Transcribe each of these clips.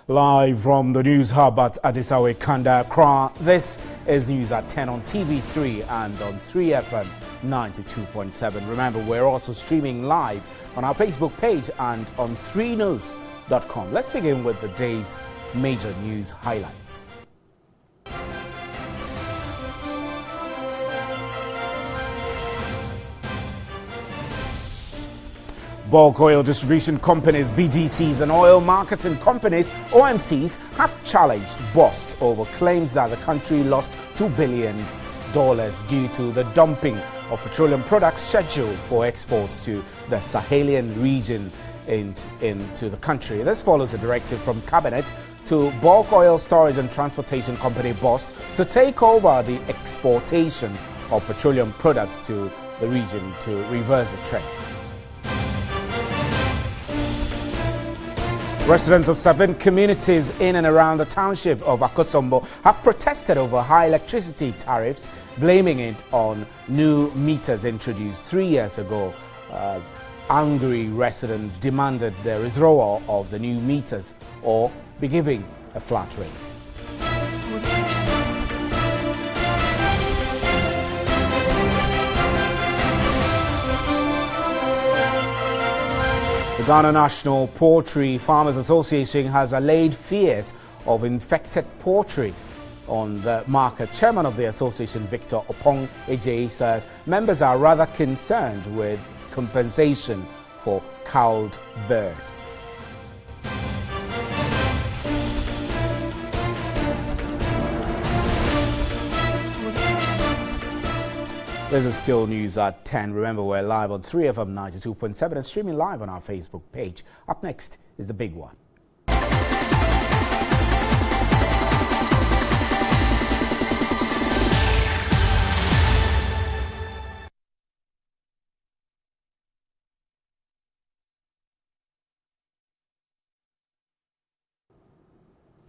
Live from the News Hub at Adisawe, Kanda, Accra. This is News at 10 on TV3 and on 3FM 92.7. Remember, we're also streaming live on our Facebook page and on 3news.com. Let's begin with the day's major news highlights. Bulk oil distribution companies, BDCs, and oil marketing companies, OMCs, have challenged BOST over claims that the country lost $2 billion due to the dumping of petroleum products scheduled for exports to the Sahelian region into the country. This follows a directive from Cabinet to Bulk Oil Storage and Transportation Company BOST to take over the exportation of petroleum products to the region to reverse the trend. Residents of 7 communities in and around the township of Akosombo have protested over high electricity tariffs, blaming it on new meters introduced 3 years ago. Angry residents demanded the withdrawal of the new meters or be given a flat rate. The Ghana National Poultry Farmers Association has allayed fears of infected poultry on the market. Chairman of the association, Victor Opong Ejay, says members are rather concerned with compensation for cowed birds. This is still news at 10. Remember, we're live on 3FM 92.7 and streaming live on our Facebook page. Up next is the big one.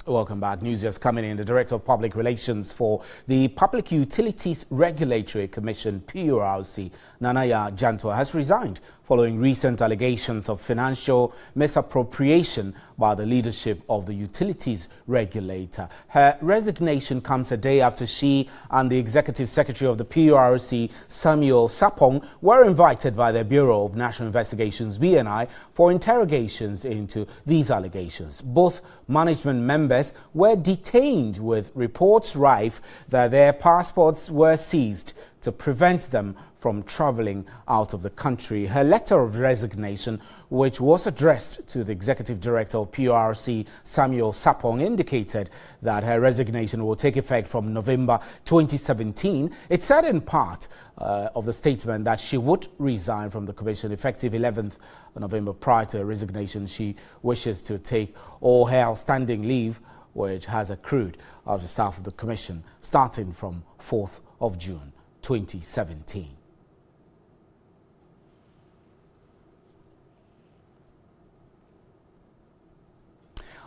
Welcome back. News just coming in. The Director of Public Relations for the Public Utilities Regulatory Commission, PURC, Nanaya Jantua, has resigned following recent allegations of financial misappropriation by the leadership of the utilities regulator. Her resignation comes a day after she and the Executive Secretary of the PURC, Samuel Sapong, were invited by the Bureau of National Investigations, BNI, for interrogations into these allegations. Both management members were detained with reports rife that their passports were seized to prevent them from traveling out of the country. Her letter of resignation, which was addressed to the Executive Director of PURC, Samuel Sapong, indicated that her resignation will take effect from November 2017. It said in part of the statement that she would resign from the Commission effective 11th November. Prior to her resignation, she wishes to take all her outstanding leave, which has accrued as a staff of the Commission, starting from 4th of June 2017.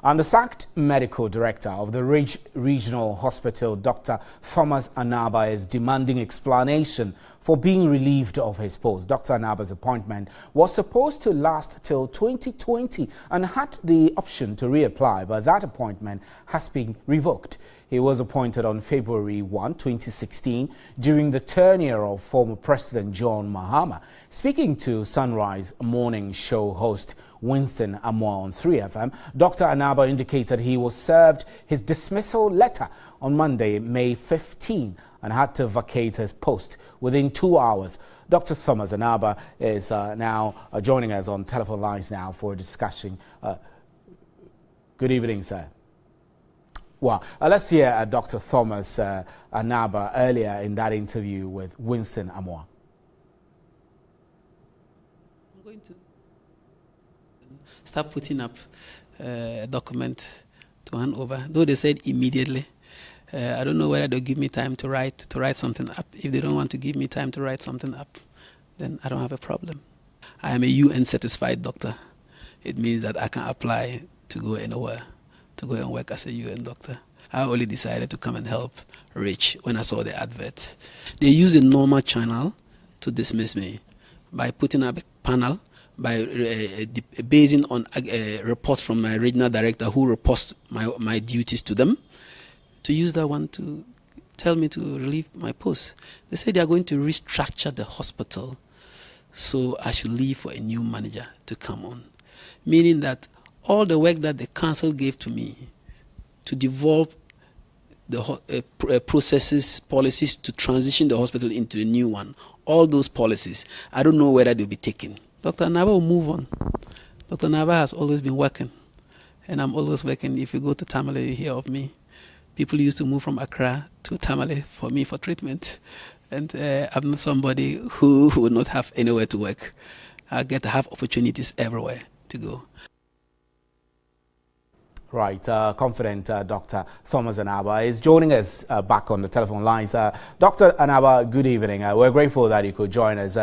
And the sacked medical director of the Regional Hospital, Dr. Thomas Anaba, is demanding explanation for being relieved of his post. Dr. Anaba's appointment was supposed to last till 2020 and had the option to reapply, but that appointment has been revoked. He was appointed on February 1, 2016, during the tenure of former President John Mahama. Speaking to Sunrise Morning Show host Winston Amoah on 3FM, Dr. Anaba indicated he was served his dismissal letter on Monday, May 15, and had to vacate his post within 2 hours. Dr. Thomas Anaba is now joining us on telephone lines now for a discussion. Good evening, sir. Well, let's hear Dr. Thomas Anaba earlier in that interview with Winston Amoah. I'm going to start putting up a document to hand over, though they said immediately. I don't know whether they'll give me time to write something up. If they don't want to give me time to write something up, then I don't have a problem. I am a UN certified doctor. It means that I can apply to go anywhere, to go and work as a UN doctor. I only decided to come and help Rich when I saw the advert. They use a normal channel to dismiss me by putting up a panel, by basing on reports from my regional director who reports my duties to them, to use that one to tell me to leave my post. They say they are going to restructure the hospital, so I should leave for a new manager to come on. Meaning that all the work that the council gave to me to develop the processes, policies to transition the hospital into a new one, all those policies, I don't know whether they'll be taken. Dr. Anaba will move on. Dr. Anaba has always been working, and I'm always working. If you go to Tamale, you hear of me. People used to move from Accra to Tamale for me for treatment, and I'm not somebody who would not have anywhere to work. I get to have opportunities everywhere to go. Right, confident Dr. Thomas Anaba is joining us back on the telephone lines. Dr. Anaba, good evening. We're grateful that you could join us.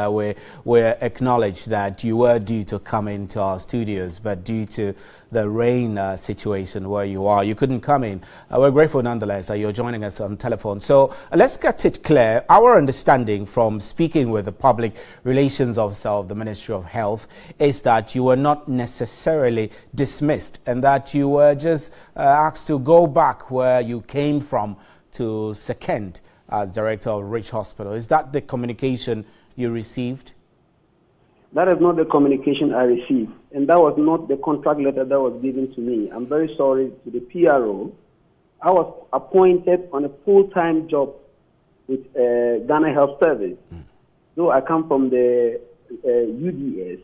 We acknowledge that you were due to come into our studios, but due to the rain situation where you are, you couldn't come in. We're grateful nonetheless that you're joining us on telephone. So let's get it clear. Our understanding from speaking with the public relations officer of the Ministry of Health is that you were not necessarily dismissed and that you were just asked to go back where you came from to second as director of Rich Hospital. Is that the communication you received? That is not the communication I received, and that was not the contract letter that was given to me. I'm very sorry to the PRO. I was appointed on a full-time job with Ghana Health Service. So I come from the UDS.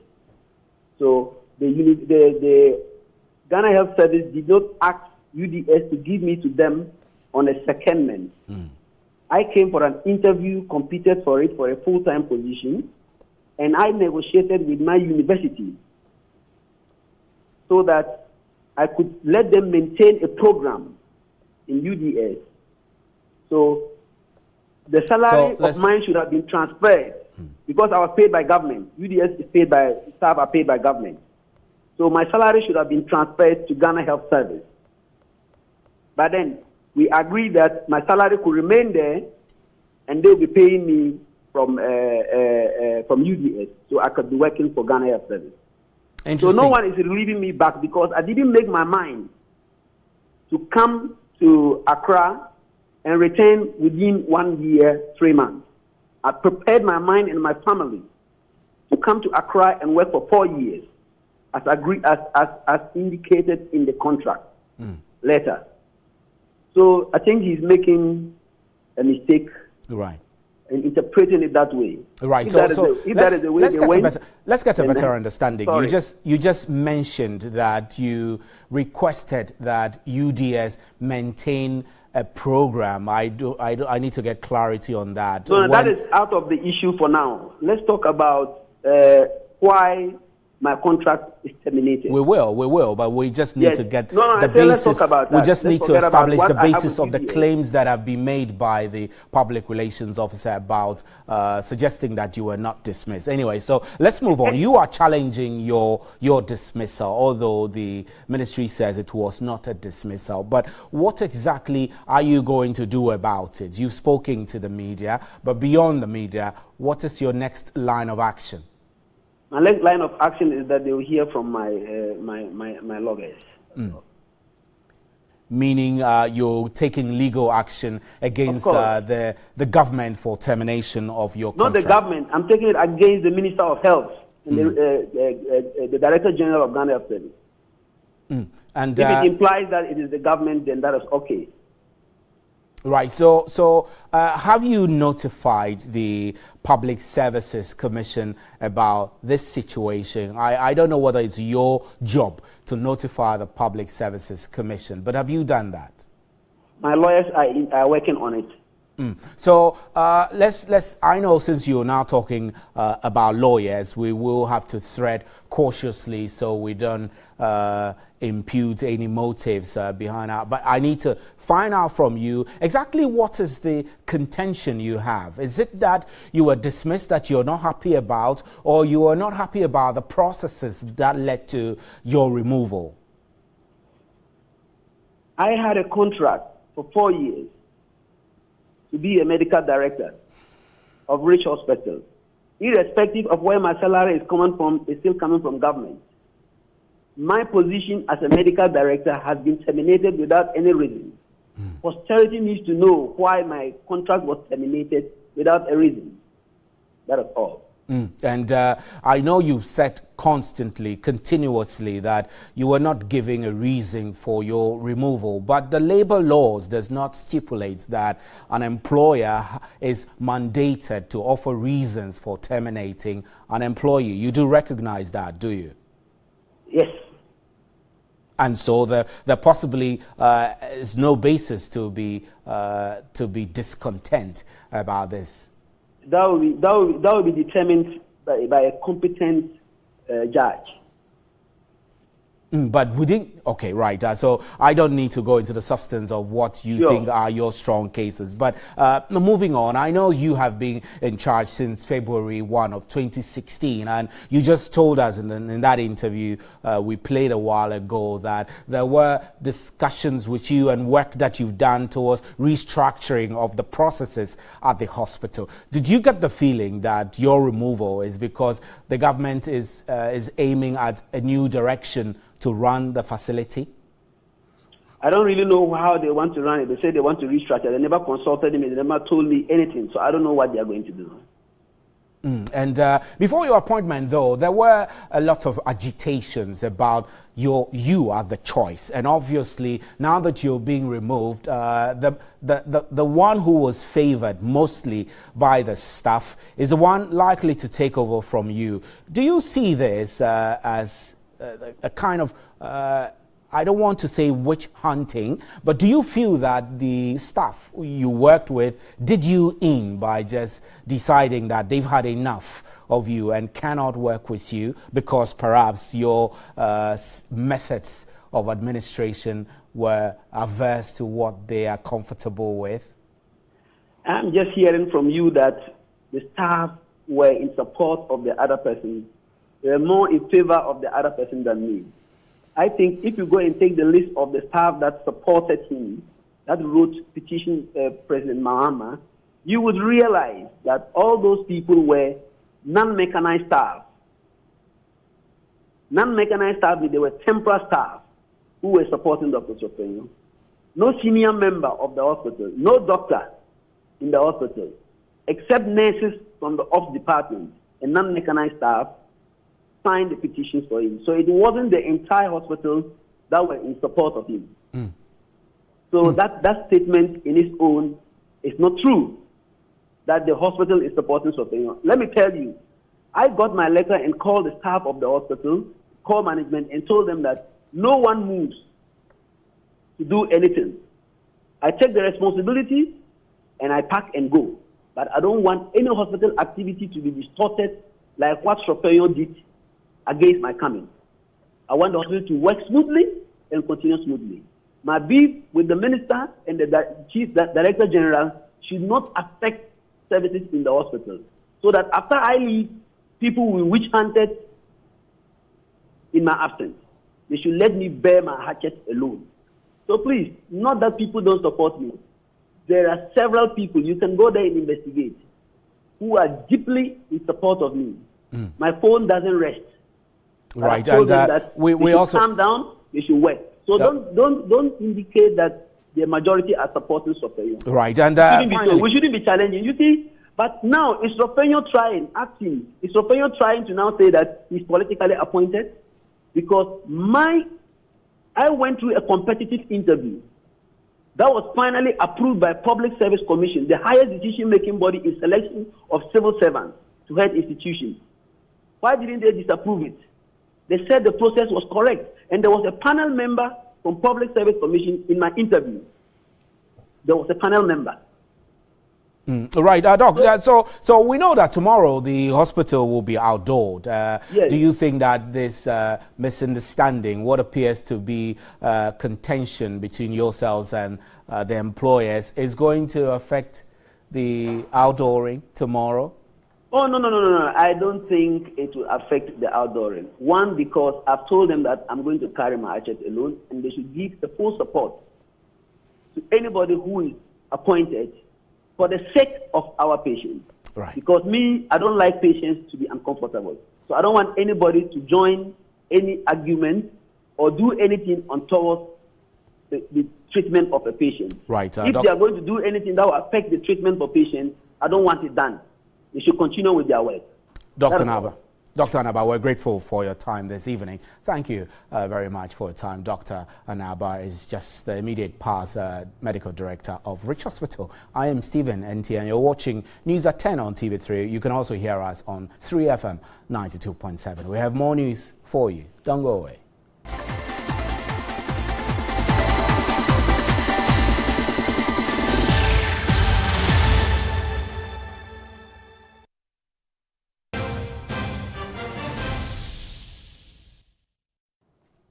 So the Ghana Health Service did not ask UDS to give me to them on a secondment. I came for an interview, competed for it for a full-time position, and I negotiated with my university so that I could let them maintain a program in UDS. So the salary of mine should have been transferred because I was paid by government. UDS is paid by, staff are paid by government. So my salary should have been transferred to Ghana Health Service. But then we agreed that my salary could remain there and they'll be paying me from UDS, so I could be working for Ghana Health Service. So no one is relieving me back because I didn't make my mind to come to Accra and return within 1 year, 3 months. I prepared my mind and my family to come to Accra and work for 4 years, as agreed, as indicated in the contract letter. So I think he's making a mistake. Right. And interpreting it that way. Right. Let's get a better understanding. Sorry. You just mentioned that you requested that UDS maintain a program. I need to get clarity on that. No, that is out of the issue for now. Let's talk about why my contract is terminated. We will, but we just need to get the basis. Let's talk about that. We just need to establish the basis of the claims that have been made by the public relations officer about suggesting that you were not dismissed. Anyway, so let's move on. You are challenging your dismissal, although the ministry says it was not a dismissal. But what exactly are you going to do about it? You've spoken to the media, but beyond the media, what is your next line of action? My next line of action is that they will hear from my lawyers. Meaning you're taking legal action against the government for termination of your contract? Not the government. I'm taking it against the Minister of Health and the Director General of Ghana Health Service. And if it implies that it is the government, then that is okay. Right. So have you notified the Public Services Commission about this situation? I don't know whether it's your job to notify the Public Services Commission, but have you done that? My lawyers are working on it. So I know since you're now talking about lawyers, we will have to tread cautiously so we don't impute any motives behind that. But I need to find out from you exactly what is the contention you have. Is it that you were dismissed that you're not happy about, or you are not happy about the processes that led to your removal? I had a contract for 4 years to be a medical director of Rich Hospital. Irrespective of where my salary is coming from, it's still coming from government. My position as a medical director has been terminated without any reason. Posterity needs to know why my contract was terminated without a reason. That is all. And I know you've said constantly, continuously, that you were not giving a reason for your removal, but the labor laws does not stipulate that an employer is mandated to offer reasons for terminating an employee. You do recognize that, do you? Yes. And so there possibly is no basis to be discontent about this. That will be determined by a competent judge. But within, okay, right. So I don't need to go into the substance of what you think are your strong cases. But moving on, I know you have been in charge since February 1 of 2016. And you just told us in that interview we played a while ago that there were discussions with you and work that you've done towards restructuring of the processes at the hospital. Did you get the feeling that your removal is because the government is aiming at a new direction to run the facility? I don't really know how they want to run it. They say they want to restructure. They never consulted me. They never told me anything. So I don't know what they are going to do. And before your appointment, though, there were a lot of agitations about you as the choice. And obviously, now that you're being removed, the one who was favored mostly by the staff is the one likely to take over from you. Do you see this as a kind of, I don't want to say witch hunting, but do you feel that the staff you worked with did you in by just deciding that they've had enough of you and cannot work with you because perhaps your methods of administration were averse to what they are comfortable with? I'm just hearing from you that the staff were in support of the other person. They were more in favor of the other person than me. I think if you go and take the list of the staff that supported him, that wrote petition President Mahama, you would realize that all those people were non-mechanized staff. Non-mechanized staff, they were temporary staff who were supporting Dr. Sophenyo. No senior member of the hospital, no doctor in the hospital, except nurses from the ops department and non-mechanized staff signed the petitions for him. So it wasn't the entire hospital that were in support of him. So that statement in its own is not true, that the hospital is supporting Sophenyo. Let me tell you, I got my letter and called the staff of the hospital, called management, and told them that no one moves to do anything. I take the responsibility and I pack and go. But I don't want any hospital activity to be distorted like what Sophenyo did against my coming. I want the hospital to work smoothly and continue smoothly. My beef with the minister and the chief director general should not affect services in the hospital. So that after I leave, people will witch hunted in my absence. They should let me bear my hatchet alone. So please, not that people don't support me. There are several people, you can go there and investigate, who are deeply in support of me. My phone doesn't rest. Right, and we also calm down. They should work. So don't indicate that the majority are supporting Sophenyo. Right, and we shouldn't be challenging. You see, but now is Sophenyo trying? Asking, is Sophenyo trying to now say that he's politically appointed? Because I went through a competitive interview that was finally approved by Public Service Commission, the highest decision-making body in selection of civil servants to head institutions. Why didn't they disapprove it? They said the process was correct. And there was a panel member from Public Service Commission in my interview. There was a panel member. Right, Doc. So we know that tomorrow the hospital will be outdoored. Yes. Do you think that this misunderstanding, what appears to be contention between yourselves and the employers, is going to affect the outdooring tomorrow? Oh, no. I don't think it will affect the outdooring. One, because I've told them that I'm going to carry my hatchet alone, and they should give the full support to anybody who is appointed for the sake of our patients. Right. Because me, I don't like patients to be uncomfortable. So I don't want anybody to join any argument or do anything untoward the treatment of a patient. Right. If they are going to do anything that will affect the treatment of patients, I don't want it done. They should continue with their work. Dr. Naba. Dr. Anaba, we're grateful for your time this evening. Thank you very much for your time. Dr. Anaba is just the immediate past medical director of Rich Hospital. I am Stephen NT, and you're watching News at 10 on TV3. You can also hear us on 3FM 92.7. We have more news for you. Don't go away.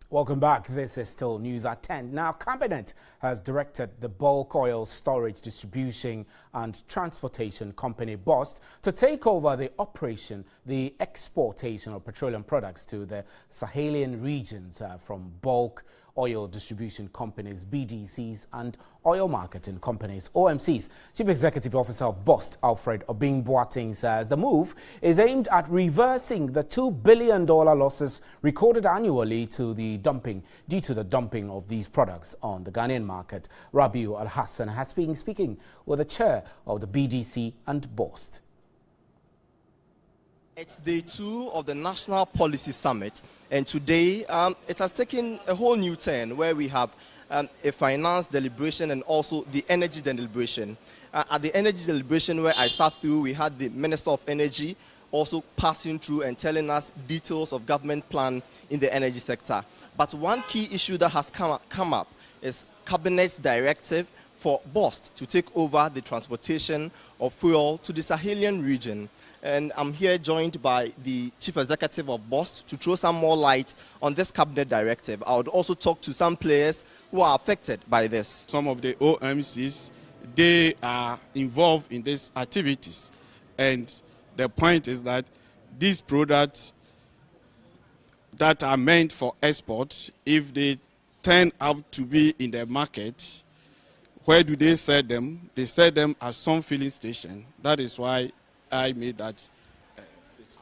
Welcome back. This is still News at 10. Now, Cabinet has directed the bulk oil storage, distribution and transportation company BOST to take over the operation, the exportation of petroleum products to the Sahelian regions from bulk oil distribution companies, BDCs, and oil marketing companies, OMCs. Chief Executive Officer of BOST, Alfred Obing-Boateng, says the move is aimed at reversing the $2 billion losses recorded annually due to the dumping of these products on the Ghanaian market. Rabiu Al-Hassan has been speaking with the chair of the BDC and BOST. It's day 2 of the National Policy Summit, and today it has taken a whole new turn where we have a finance deliberation and also the energy deliberation. At the energy deliberation where I sat through, we had the Minister of Energy also passing through and telling us details of government plan in the energy sector. But one key issue that has come up is Cabinet's directive for BOST to take over the transportation of fuel to the Sahelian region. And I'm here joined by the Chief Executive of BOST to throw some more light on this Cabinet directive. I would also talk to some players who are affected by this. Some of the OMCs, they are involved in these activities. And the point is that these products that are meant for export, if they turn out to be in the market, where do they sell them? They sell them at some filling station. That is why I made that statement.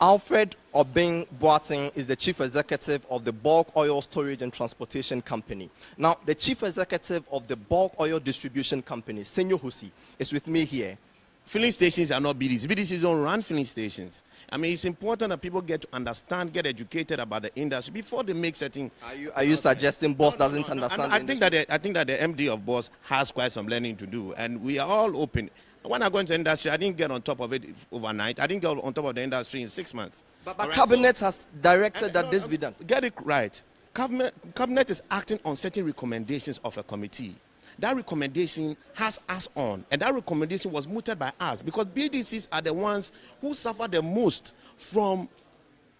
Alfred Obing-Boateng is the Chief Executive of the Bulk Oil Storage and Transportation Company. Now, the Chief Executive of the Bulk Oil Distribution Company, Senyo Husi, is with me here. Filling stations are not BDCs. BDCs don't run filling stations. I mean, it's important that people get to understand, get educated about the industry before they make certain... Are you suggesting BOST doesn't understand? I think that the MD of BOST has quite some learning to do, and we are all open. When I go into industry, I didn't get on top of it overnight. I didn't get on top of the industry in 6 months. But right, Cabinet has directed that this be done. Get it right. Cabinet is acting on certain recommendations of a committee. That recommendation has us on, and that recommendation was mooted by us because BDCs are the ones who suffer the most from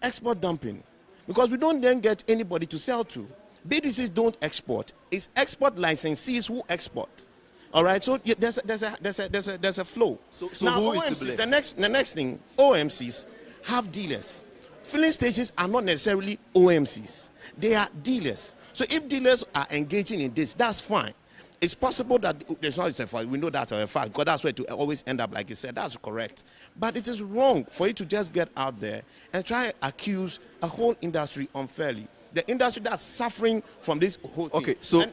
export dumping because we don't then get anybody to sell to. BDCs don't export. It's export licensees who export. All right, so there's a flow. So now, who OMCs, is to blame? The next thing, OMCs have dealers. Filling stations are not necessarily OMCs. They are dealers. So if dealers are engaging in this, that's fine. It's possible that there's not a fact. We know that's a fact because that's where to always end up, like you said. That's correct. But it is wrong for you to just get out there and try to accuse a whole industry unfairly. The industry that's suffering from this whole thing. Okay, so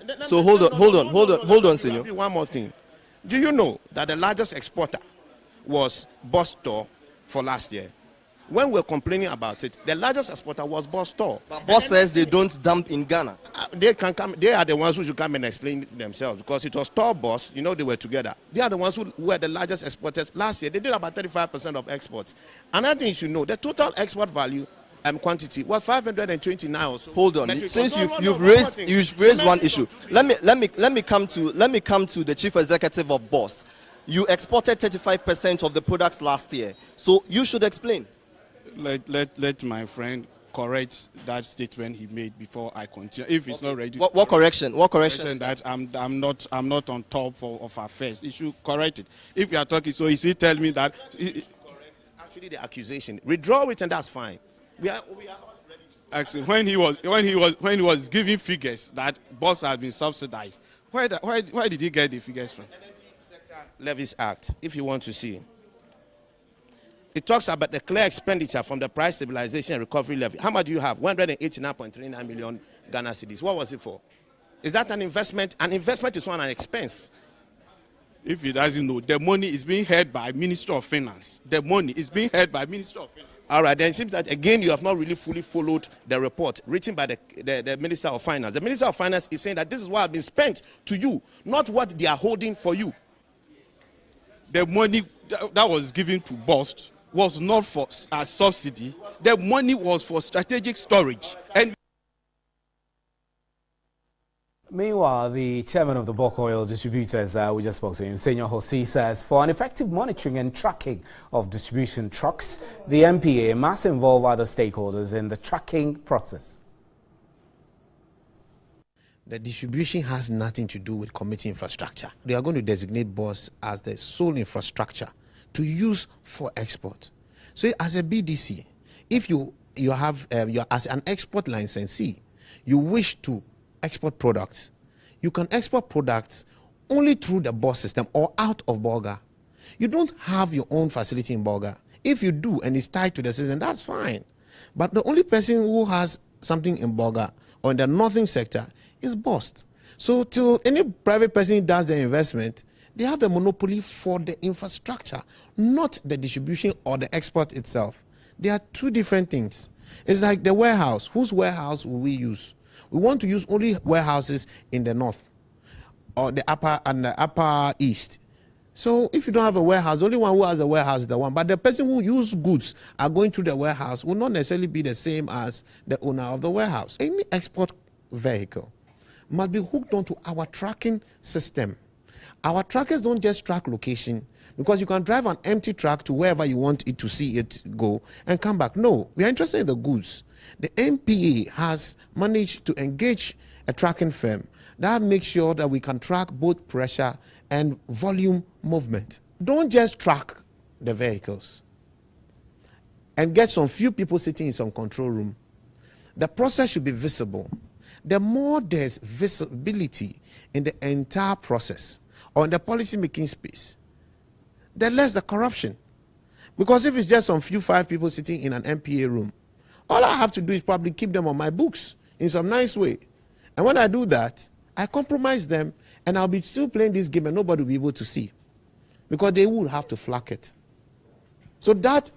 hold on, Senor. One more thing. Do you know that the largest exporter was BOST for last year? When we're complaining about it, the largest exporter was BOST. But BOST says they don't dump in Ghana. They can come. They are the ones who should come and explain themselves because it was BOST. You know, they were together. They are the ones who were the largest exporters last year. They did about 35% of exports. Another thing you should know: the total export value quantity was 529 or so. Hold on. Since you've raised one issue, let me come to the Chief Executive of BOST. You exported 35% of the products last year. So you should explain. Let my friend correct that statement he made before I continue. If it's not ready. What correction? What correction? That I'm not on top of affairs. He should correct it. If you are talking, so he tell me that. Actually, the accusation. Withdraw it, and that's fine. We are ready to. Actually, when he was giving figures that bus has been subsidized, where did he get the figures from? Energy Sector Levies Act. If you want to see. It talks about the clear expenditure from the price stabilization and recovery levy. How much do you have? 189.39 million Ghana cedis. What was it for? Is that an investment? An investment is one an expense. If he doesn't know, the money is being held by Minister of Finance. The money is being held by Minister of Finance. All right, then it seems that again you have not really fully followed the report written by the Minister of Finance. The Minister of Finance is saying that this is what has been spent to you, not what they are holding for you. The money that was given to BOST was not for a subsidy. The money was for strategic storage. And meanwhile, the chairman of the bulk oil distributors, we just spoke to him, Senor Jose, says for an effective monitoring and tracking of distribution trucks, the MPA must involve other stakeholders in the tracking process. The distribution has nothing to do with committee infrastructure. They are going to designate BOST as the sole infrastructure to use for export. So as a BDC, if you have as an export licensee, you wish to export products, you can export products only through the BOST system or out of Bolga. You don't have your own facility in Bolga. If you do and it's tied to the system, that's fine. But the only person who has something in Bolga or in the northern sector is BOST. So till any private person does the investment, they have the monopoly for the infrastructure, not the distribution or the export itself. They are two different things. It's like the warehouse. Whose warehouse will we use? We want to use only warehouses in the north or the upper east. So if you don't have a warehouse, the only one who has a warehouse is the one. But the person who uses goods are going through the warehouse will not necessarily be the same as the owner of the warehouse. Any export vehicle must be hooked onto our tracking system. Our trackers don't just track location, because you can drive an empty truck to wherever you want it to see it go and come back. No, we are interested in the goods. The MPA has managed to engage a tracking firm that makes sure that we can track both pressure and volume movement. Don't just track the vehicles and get some few people sitting in some control room. The process should be visible. The more there's visibility in the entire process or in the policy-making space, the less the corruption. Because if it's just some few 5 people sitting in an MPA room, all I have to do is probably keep them on my books in some nice way. And when I do that, I compromise them, and I'll be still playing this game and nobody will be able to see, because they will have to flag it. So that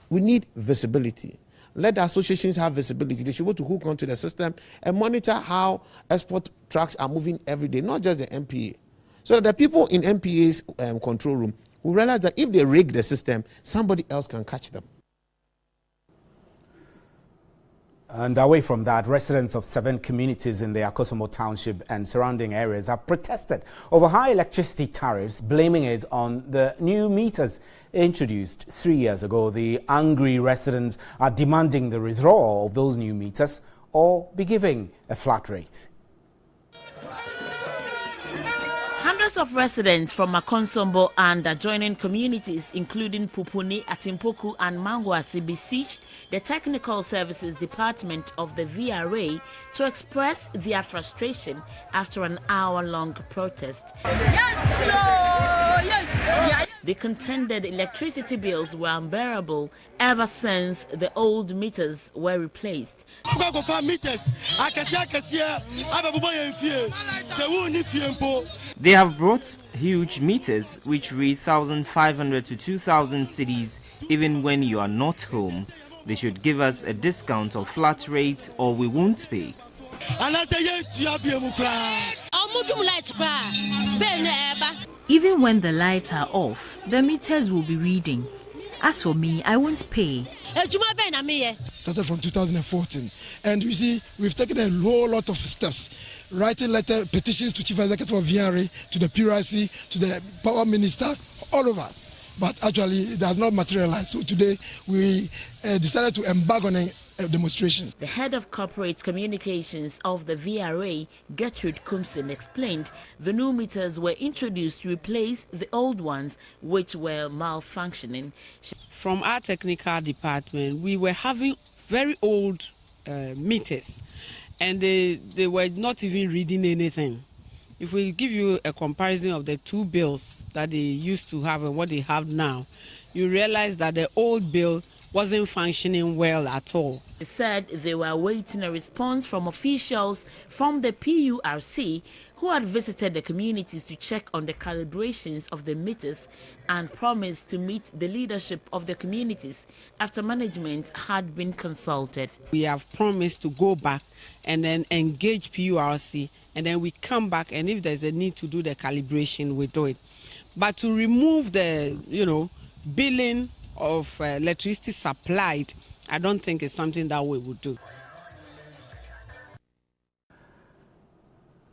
we need visibility. Let the associations have visibility. They should be able to hook onto the system and monitor how export trucks are moving every day, not just the MPA. So that the people in MPA's control room will realize that if they rig the system, somebody else can catch them. And away from that, residents of 7 communities in the Akosombo Township and surrounding areas have protested over high electricity tariffs, blaming it on the new meters introduced 3 years ago. The angry residents are demanding the withdrawal of those new meters or be given a flat rate. Hundreds of residents from Akosombo and adjoining communities, including Pupuni, Atimpoku and Mangwasi, besieged the Technical Services Department of the VRA to express their frustration after an hour-long protest. They contended electricity bills were unbearable ever since the old meters were replaced. They have brought huge meters which read 1,500 to 2,000 cedis even when you are not home. They should give us a discount or flat rate or we won't pay. Even when the lights are off, the meters will be reading. As for me, I won't pay. Started from 2014, and you see we've taken a whole lot of steps, writing letter petitions to Chief Executive of VRA, to the PRC, to the Power Minister, all over. But actually, it has not materialized. So today, we decided to embark on a demonstration. The head of corporate communications of the VRA, Gertrude Kumsin, explained the new meters were introduced to replace the old ones which were malfunctioning. From our technical department, we were having very old meters, and they were not even reading anything. If we give you a comparison of the two bills that they used to have and what they have now, you realize that the old bill wasn't functioning well at all. They said they were awaiting a response from officials from the PURC who had visited the communities to check on the calibrations of the meters and promised to meet the leadership of the communities after management had been consulted. We have promised to go back and then engage PURC, and then we come back, and if there's a need to do the calibration, we do it. But to remove the, billing of electricity supplied, I don't think it's something that we would do.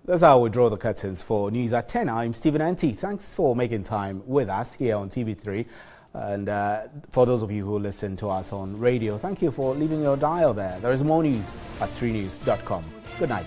That's how we draw the curtains for News at 10. I'm Stephen Anti. Thanks for making time with us here on TV3. And for those of you who listen to us on radio, thank you for leaving your dial there. There is more news at 3news.com. Good night.